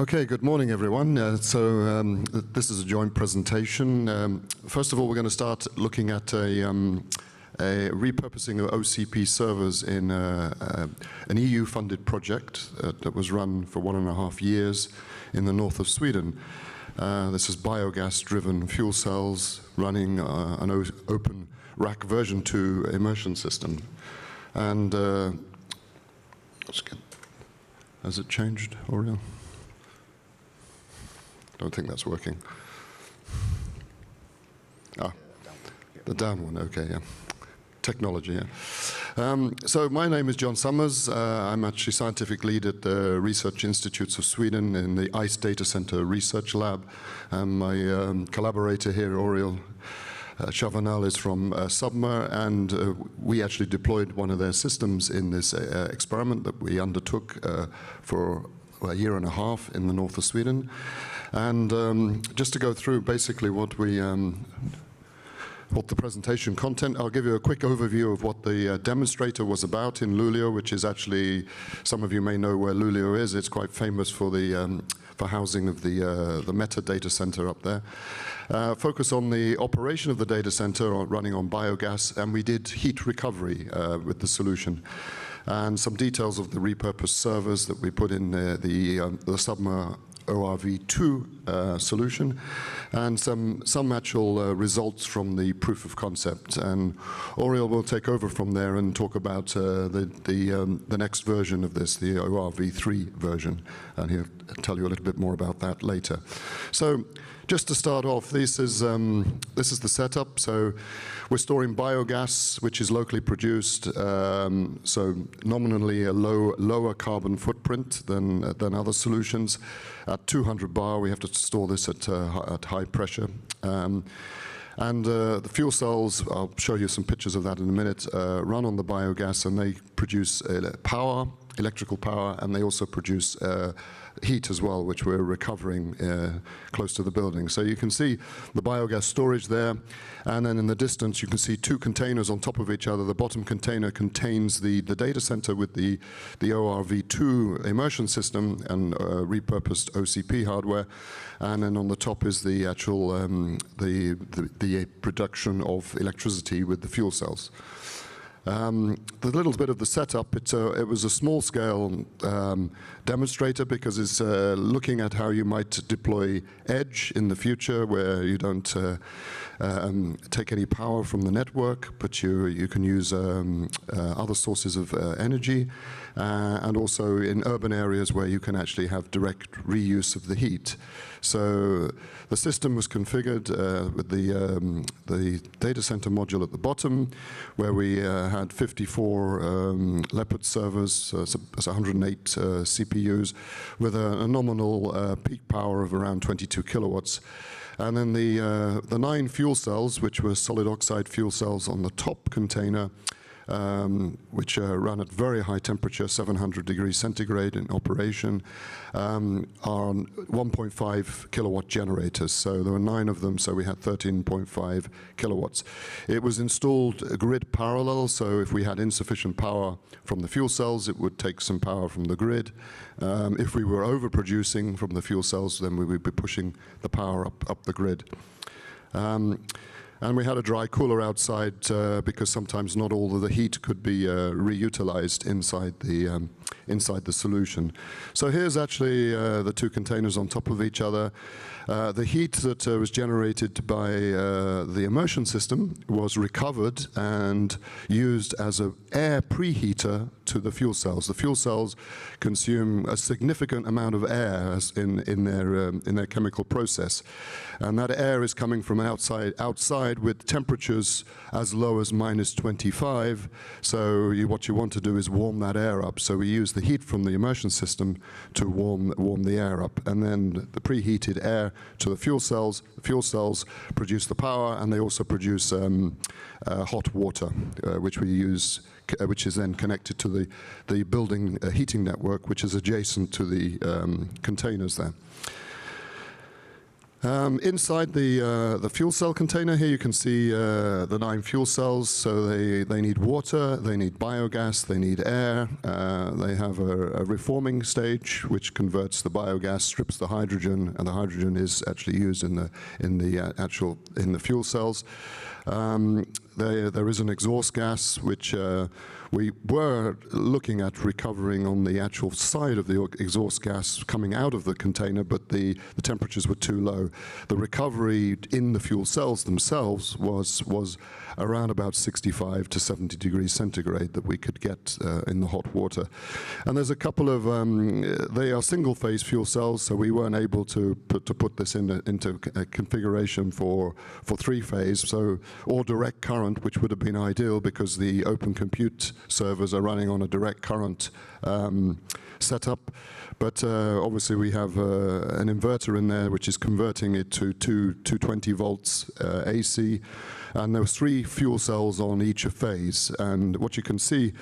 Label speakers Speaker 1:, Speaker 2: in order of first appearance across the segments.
Speaker 1: Okay, good morning, everyone. This is a joint presentation. First of all, we're going to start looking at a repurposing of OCP servers in an EU-funded project that was run for 1.5 years in the north of Sweden. This is biogas-driven fuel cells running an open rack version 2 immersion system. And has it changed, Oriol? Don't think that's working. The down one, okay, yeah. Technology, yeah. So my name is John Summers. I'm actually scientific lead at the Research Institutes of Sweden in the ICE Data Center Research Lab. And my collaborator here, Oriol, Chavanel, is from Submer, and we actually deployed one of their systems in this experiment that we undertook for a year and a half in the north of Sweden. And just to go through basically what the presentation content, I'll give you a quick overview of what the demonstrator was about in Luleå, which is actually, some of you may know where Luleå is. It's quite famous for the for housing of the Meta data center up there. Focus on the operation of the data center running on biogas, and we did heat recovery with the solution. And some details of the repurposed servers that we put in the Submer ORv2 solution, and some actual results from the proof of concept. And Oriol will take over from there and talk about the next version of this, the ORv3 version, and he'll tell you a little bit more about that later. So just to start off, this is the setup. So we're storing biogas, which is locally produced, so nominally a lower carbon footprint than other solutions. At 200 bar, we have to store this at high pressure. And the fuel cells, I'll show you some pictures of that in a minute, run on the biogas, and they produce power, electrical power, and they also produce heat as well, which we're recovering close to the building. So you can see the biogas storage there, and then in the distance you can see two containers on top of each other. The bottom container contains the data center with the ORv2 immersion system and repurposed OCP hardware, and then on the top is the actual the production of electricity with the fuel cells. The little bit of the setup, it was a small-scale demonstrator because it's looking at how you might deploy edge in the future, where you don't take any power from the network, but you can use other sources of energy, and also in urban areas where you can actually have direct reuse of the heat. So the system was configured with the data center module at the bottom, where we had 54 Leopard servers, so 108 CPUs, with a nominal peak power of around 22 kilowatts. And then the 9 fuel cells, which were solid oxide fuel cells on the top container, which run at very high temperature, 700 degrees centigrade in operation, are 1.5 kilowatt generators. So there were 9 of them, so we had 13.5 kilowatts. It was installed grid parallel, so if we had insufficient power from the fuel cells, it would take some power from the grid. If we were overproducing from the fuel cells, then we would be pushing the power up the grid. And we had a dry cooler outside because sometimes not all of the heat could be reutilized inside the solution. So here's actually the 2 containers on top of each other. The heat that was generated by the immersion system was recovered and used as an air preheater to the fuel cells. The fuel cells consume a significant amount of air in their chemical process, and that air is coming from outside with temperatures as low as -25. So what you want to do is warm that air up. So we use the heat from the immersion system to warm the air up, and then the preheated air to the fuel cells. The fuel cells produce the power, and they also produce hot water, which we use, which is then connected to the building heating network, which is adjacent to the containers there. Inside the fuel cell container here, you can see the 9 fuel cells. So they need water, they need biogas, they need air. They have a reforming stage which converts the biogas, strips the hydrogen, and the hydrogen is actually used in the fuel cells. There is an exhaust gas which we were looking at recovering on the actual side of the exhaust gas coming out of the container, but the temperatures were too low. The recovery in the fuel cells themselves was around about 65 to 70 degrees centigrade that we could get in the hot water. And there's a couple of, they are single-phase fuel cells, so we weren't able to put this into a configuration for 3-phase, so or direct current, which would have been ideal because the open compute servers are running on a direct current setup. But obviously we have an inverter in there which is converting it to 220 volts AC. And there was 3 fuel cells on each phase. And what you can see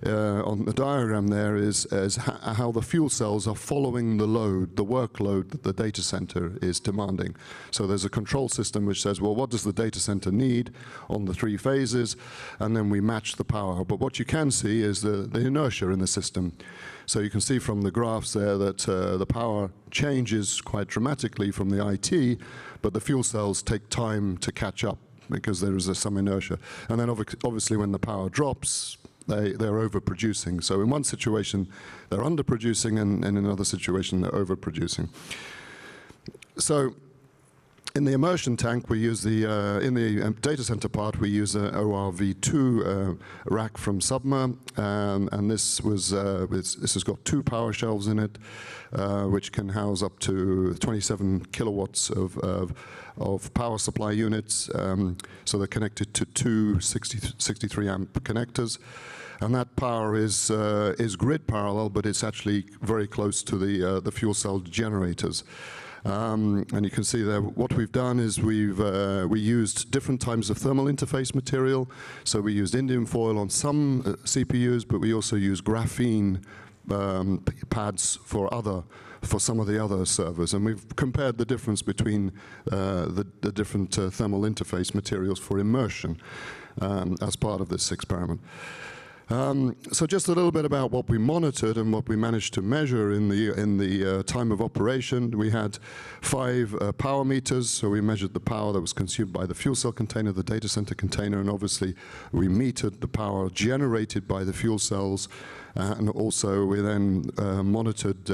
Speaker 1: on the diagram there is how the fuel cells are following the load, the workload that the data center is demanding. So there's a control system which says, well, what does the data center need on the 3 phases? And then we match the power. But what you can see is the inertia in the system. So you can see from the graphs there that the power changes quite dramatically from the IT, but the fuel cells take time to catch up because there is some inertia. And then obviously when the power drops, they're overproducing. So in one situation, they're underproducing, and in another situation, they're overproducing. So in the immersion tank, we use in the data center part, we use an ORv2 rack from Submer, and this has got 2 power shelves in it, which can house up to 27 kilowatts of power supply units. So they're connected to 2 63 amp connectors. And that power is grid parallel, but it's actually very close to the fuel cell generators. And you can see there what we've done is we used different types of thermal interface material. So we used indium foil on some CPUs, but we also used graphene pads for some of the other servers. And we've compared the difference between the different thermal interface materials for immersion as part of this experiment. So just a little bit about what we monitored and what we managed to measure in the time of operation. We had 5 power meters, so we measured the power that was consumed by the fuel cell container, the data center container, and obviously we metered the power generated by the fuel cells, and also we then monitored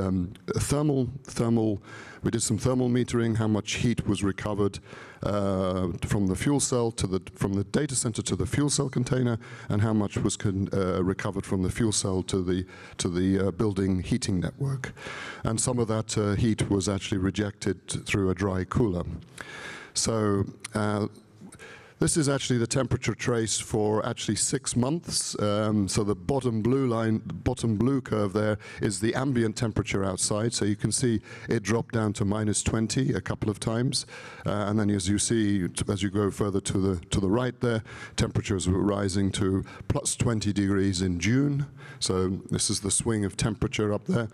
Speaker 1: thermal. We did some thermal metering, how much heat was recovered from the fuel cell from the data center to the fuel cell container, and how much was recovered from the fuel cell to the building heating network. And some of that heat was actually rejected through a dry cooler. So this is actually the temperature trace for actually 6 months. So the bottom blue line, the bottom blue curve there is the ambient temperature outside. So you can see it dropped down to -20 a couple of times. And then as you see, as you go further to the right there, temperatures were rising to +20 degrees in June. So this is the swing of temperature up there.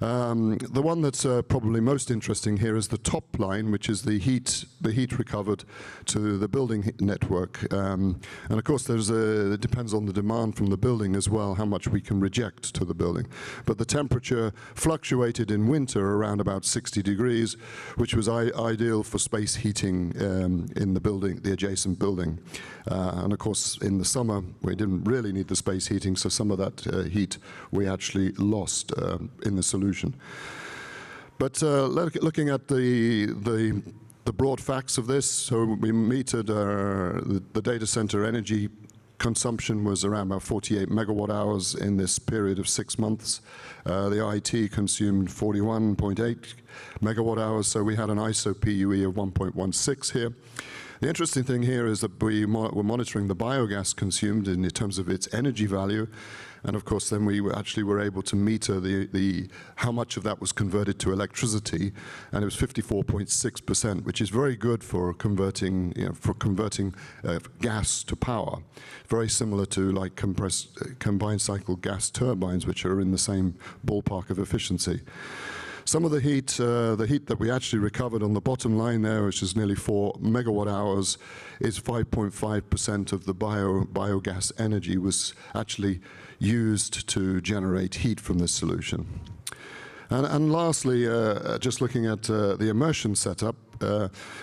Speaker 1: The one that's probably most interesting here is the top line, which is the heat recovered to the building network. And of course, it depends on the demand from the building as well, how much we can reject to the building. But the temperature fluctuated in winter around about 60 degrees, which was ideal for space heating in the building, the adjacent building. And of course, in the summer, we didn't really need the space heating, so some of that heat we actually lost in the solution. But looking at the broad facts of this, so we metered the data center energy consumption was around about 48 megawatt hours in this period of 6 months. The IT consumed 41.8 megawatt hours, so we had an ISO PUE of 1.16 here. The interesting thing here is that we're monitoring the biogas consumed in terms of its energy value, and of course then we actually were able to meter how much of that was converted to electricity, and it was 54.6%, which is very good for converting gas to power. Very similar to like combined cycle gas turbines, which are in the same ballpark of efficiency. Some of the heat that we actually recovered on the bottom line there, which is nearly 4 megawatt hours, is 5.5% of the biogas energy was actually used to generate heat from this solution. And lastly, just looking at the immersion setup,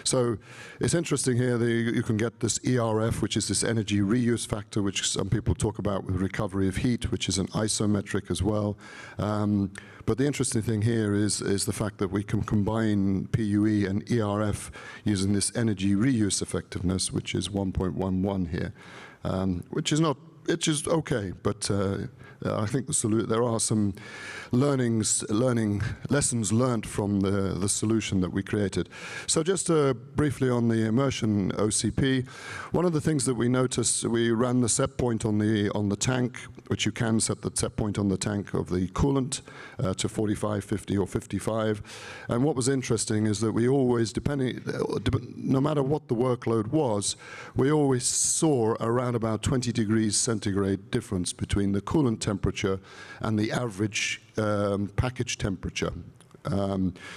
Speaker 1: so it's interesting here that you can get this ERF, which is this energy reuse factor, which some people talk about with recovery of heat, which is an isometric as well. But the interesting thing here is the fact that we can combine PUE and ERF using this energy reuse effectiveness, which is 1.11 here, which is okay, but I think there are some lessons learned from the solution that we created. So just briefly on the immersion OCP, one of the things that we noticed, we ran the set point on the tank, which you can set the set point on the tank of the coolant to 45, 50, or 55. And what was interesting is that we always, no matter what the workload was, we always saw around about 20 degrees centigrade difference between the coolant temperature and the average package temperature.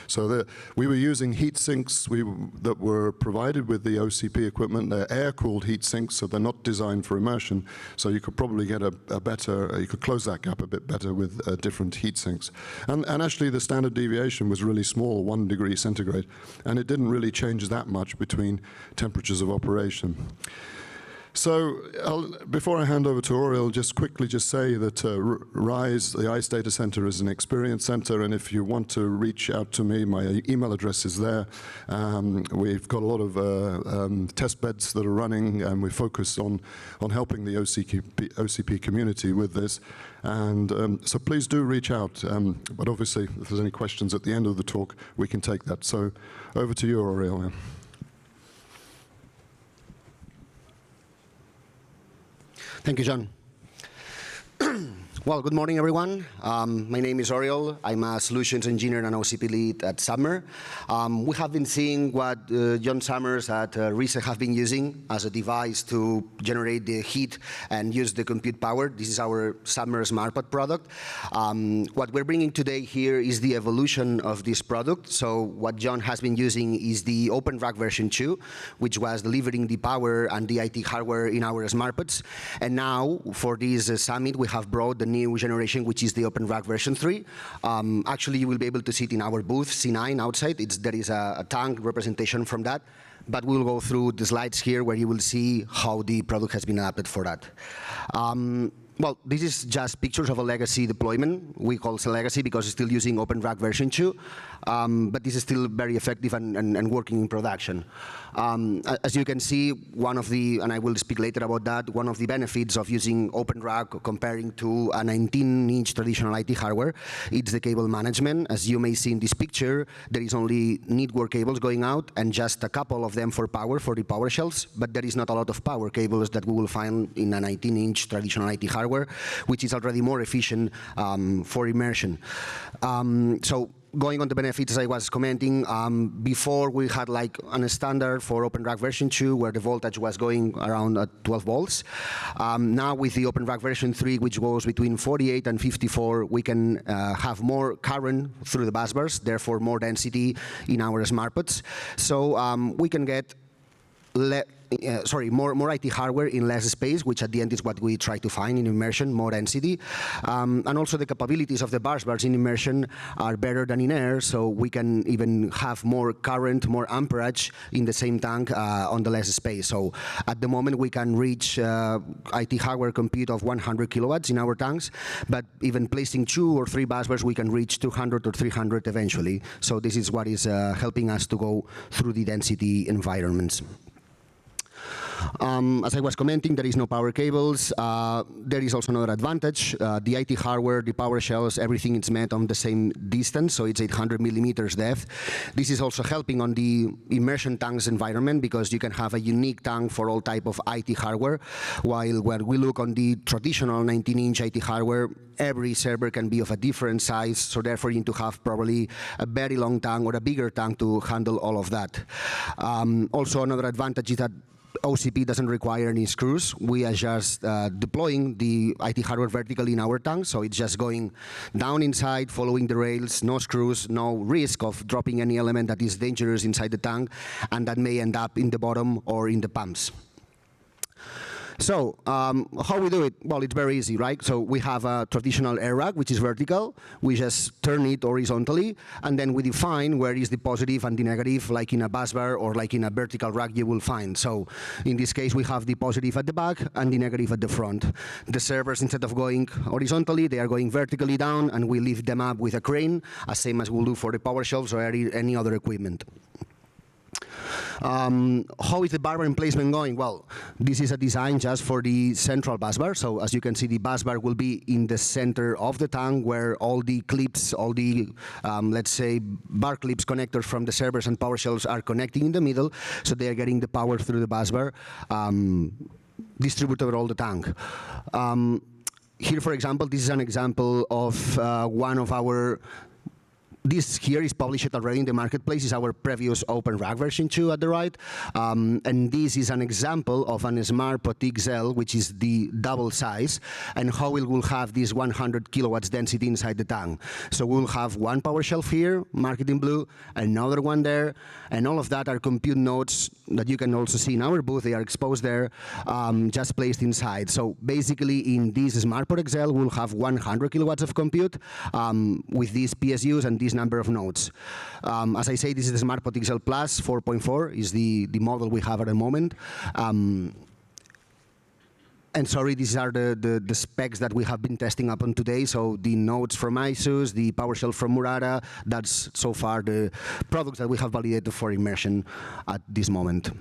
Speaker 1: So we were using heat sinks that were provided with the OCP equipment. They're air-cooled heat sinks, so they're not designed for immersion. So you could probably get you could close that gap a bit better with different heat sinks. And actually the standard deviation was really small, 1 degree centigrade, and it didn't really change that much between temperatures of operation. So before I hand over to Oriol, just quickly say that RISE, the ICE Data Center, is an experience center, and if you want to reach out to me, my email address is there. We've got a lot of test beds that are running, and we focus on helping the OCP community with this. And so please do reach out, but obviously if there's any questions at the end of the talk, we can take that. So over to you, Oriol.
Speaker 2: Thank you, John. Well, good morning, everyone. My name is Oriol. I'm a solutions engineer and OCP lead at Submer. We have been seeing what John Summers at RISE have been using as a device to generate the heat and use the compute power. This is our Submer SmartPod product. What we're bringing today here is the evolution of this product. So what John has been using is the Open Rack version 2, which was delivering the power and the IT hardware in our SmartPods. And now, for this summit, we have brought the new generation, which is the Open Rack version 3. Actually, you will be able to see it in our booth, C9, outside. There is a tank representation from that. But we'll go through the slides here where you will see how the product has been adapted for that. Well, this is just pictures of a legacy deployment. We call it a legacy because it's still using Open Rack version 2. But this is still very effective and working in production. As you can see, one of the, and I will speak later about that, one of the benefits of using Open Rack comparing to a 19-inch traditional IT hardware, it's the cable management. As you may see in this picture, there is only network cables going out and just a couple of them for power, for the power shelves, but there is not a lot of power cables that we will find in a 19-inch traditional IT hardware, which is already more efficient for immersion. So going on the benefits, as I was commenting, before we had like a standard for Open Rack version 2 where the voltage was going around 12 volts. Now with the Open Rack version 3, which goes between 48 and 54, we can have more current through the bus bars, therefore more density in our SmartPods. So we can get more IT hardware in less space, which at the end is what we try to find in immersion, more density. And also the capabilities of the bus bars in immersion are better than in air, so we can even have more current, more amperage in the same tank on the less space. So at the moment we can reach IT hardware compute of 100 kilowatts in our tanks, but even placing 2 or 3 bus bars, we can reach 200 or 300 eventually. So this is what is helping us to go through the density environments. As I was commenting, there is no power cables. There is also another advantage. The IT hardware, the power shells, everything is met on the same distance, so it's 800 millimeters depth. This is also helping on the immersion tanks environment because you can have a unique tank for all type of IT hardware, while when we look on the traditional 19-inch IT hardware, every server can be of a different size, so therefore you need to have probably a very long tank or a bigger tank to handle all of that. Also, another advantage is that OCP doesn't require any screws. We are just deploying the IT hardware vertically in our tank, so it's just going down inside, following the rails, no screws, no risk of dropping any element that is dangerous inside the tank, and that may end up in the bottom or in the pumps. So how we do it? Well, it's very easy, right? So we have a traditional air rack, which is vertical. We just turn it horizontally, and then we define where is the positive and the negative, like in a bus bar or like in a vertical rack you will find. So in this case, we have the positive at the back and the negative at the front. The servers, instead of going horizontally, they are going vertically down, and we lift them up with a crane, as same as we'll do for the power shelves or any other equipment. How is the bar placement going? Well, this is a design just for the central bus bar. So as you can see, the bus bar will be in the center of the tank, where all the clips, all the, let's say, bar clips connectors from the servers and power shelves are connecting in the middle, so they are getting the power through the bus bar, distributed over all the tank. Here, for example, this is an example of one of our. This here is published already in the marketplace. Is our previous Open Rack version 2 at the right. And this is an example of an SmartPodXL, which is the double size, and how it will have this 100 kilowatts density inside the tank. So we'll have one power shelf here, marked in blue, another one there, and all of that are compute nodes that you can also see in our booth. They are exposed there, just placed inside. So basically, in this SmartPodXL, we'll have 100 kilowatts of compute with these PSUs and this number of nodes. As I say, this is the SmartPodXL Plus 4.4 is the model we have at the moment. And sorry, these are the specs that we have been testing up on today. So the nodes from ISUS, the PowerShell from Murata, that's so far the products that we have validated for immersion at this moment.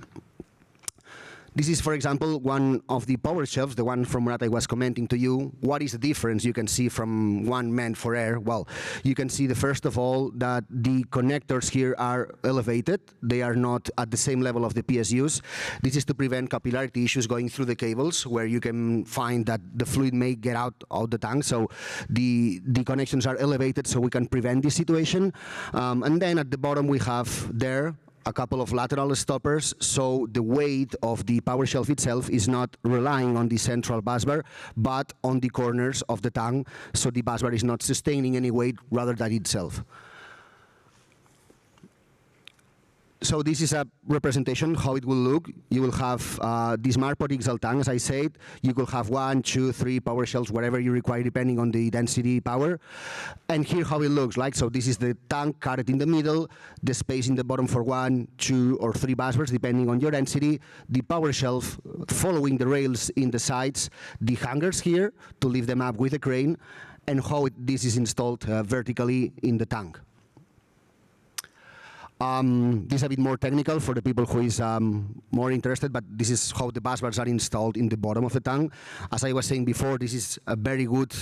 Speaker 2: This is, for example, one of the power shelves, the one from Murata I was commenting to you. What is the difference you can see from one meant for air? Well, you can see, first of all, that the connectors here are elevated. They are not at the same level of the PSUs. This is to prevent capillarity issues going through the cables, where you can find that the fluid may get out of the tank. So the connections are elevated, so we can prevent this situation. And then at the bottom, we have there a couple of lateral stoppers, so the weight of the power shelf itself is not relying on the central busbar, but on the corners of the tank, so the busbar is not sustaining any weight rather than itself. So this is a representation how it will look. You will have the SmartPodXL tank, as I said. You could have 1, 2, 3 power shelves, whatever you require, depending on the density power. And here how it looks like. So this is the tank cut in the middle, the space in the bottom for 1, 2, or 3 busbars, depending on your density. The power shelf following the rails in the sides. The hangers here to lift them up with a crane, and how this is installed vertically in the tank. This is a bit more technical for the people who is more interested, but this is how the busbars are installed in the bottom of the tank. As I was saying before, this is a very good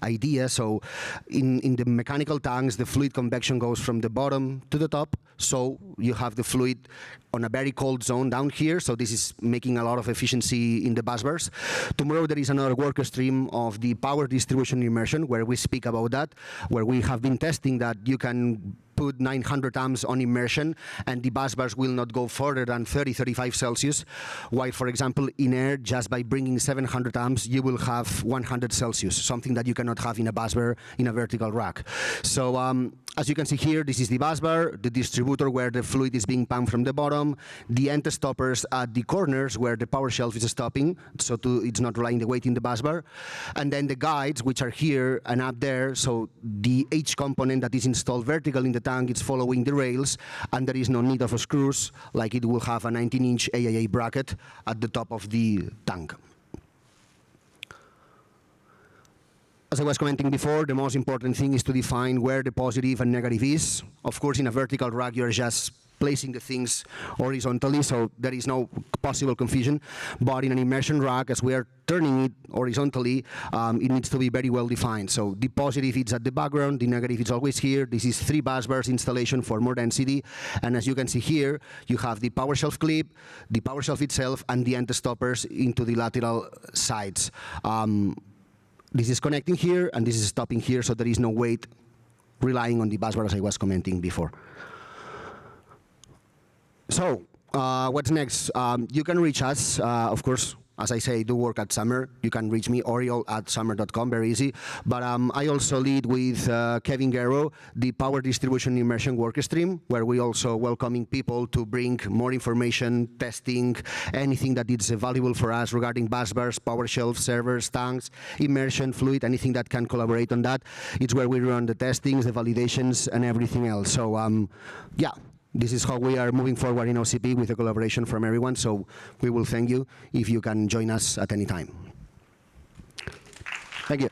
Speaker 2: idea. So in the mechanical tanks, the fluid convection goes from the bottom to the top. So you have the fluid on a very cold zone down here. So this is making a lot of efficiency in the busbars. Tomorrow there is another work stream of the power distribution immersion, where we speak about that, where we have been testing that you can put 900 amps on immersion, and the busbars will not go further than 30, 35 Celsius, while, for example, in air, just by bringing 700 amps, you will have 100 Celsius, something that you cannot have in a busbar in a vertical rack. So as you can see here, this is the busbar, the distributor where the fluid is being pumped from the bottom, the end stoppers at the corners where the power shelf is stopping, so it's not relying the weight in the busbar, and then the guides, which are here and up there, so the H component that is installed vertical in the tank, it's following the rails, and there is no need of screws, like it will have a 19-inch AIA bracket at the top of the tank. As I was commenting before, the most important thing is to define where the positive and negative is. Of course, in a vertical rack, you're just placing the things horizontally, so there is no possible confusion. But in an immersion rack, as we are turning it horizontally, it needs to be very well defined. So the positive is at the background, the negative is always here. This is 3 busbars installation for more density. And as you can see here, you have the power shelf clip, the power shelf itself, and the end stoppers into the lateral sides. This is connecting here, and this is stopping here, so there is no weight relying on the busbar, as I was commenting before. So what's next? You can reach us, of course. As I say, I do work at Submer. You can reach me, Oriol@submer.com, very easy. But I also lead with Kevin Guerrero the Power Distribution Immersion workstream, where we also welcoming people to bring more information, testing, anything that is valuable for us regarding busbars, power shelves, servers, tanks, immersion, fluid, anything that can collaborate on that. It's where we run the testings, the validations, and everything else. So, yeah. This is how we are moving forward in OCP with a collaboration from everyone, so we will thank you if you can join us at any time. Thank you.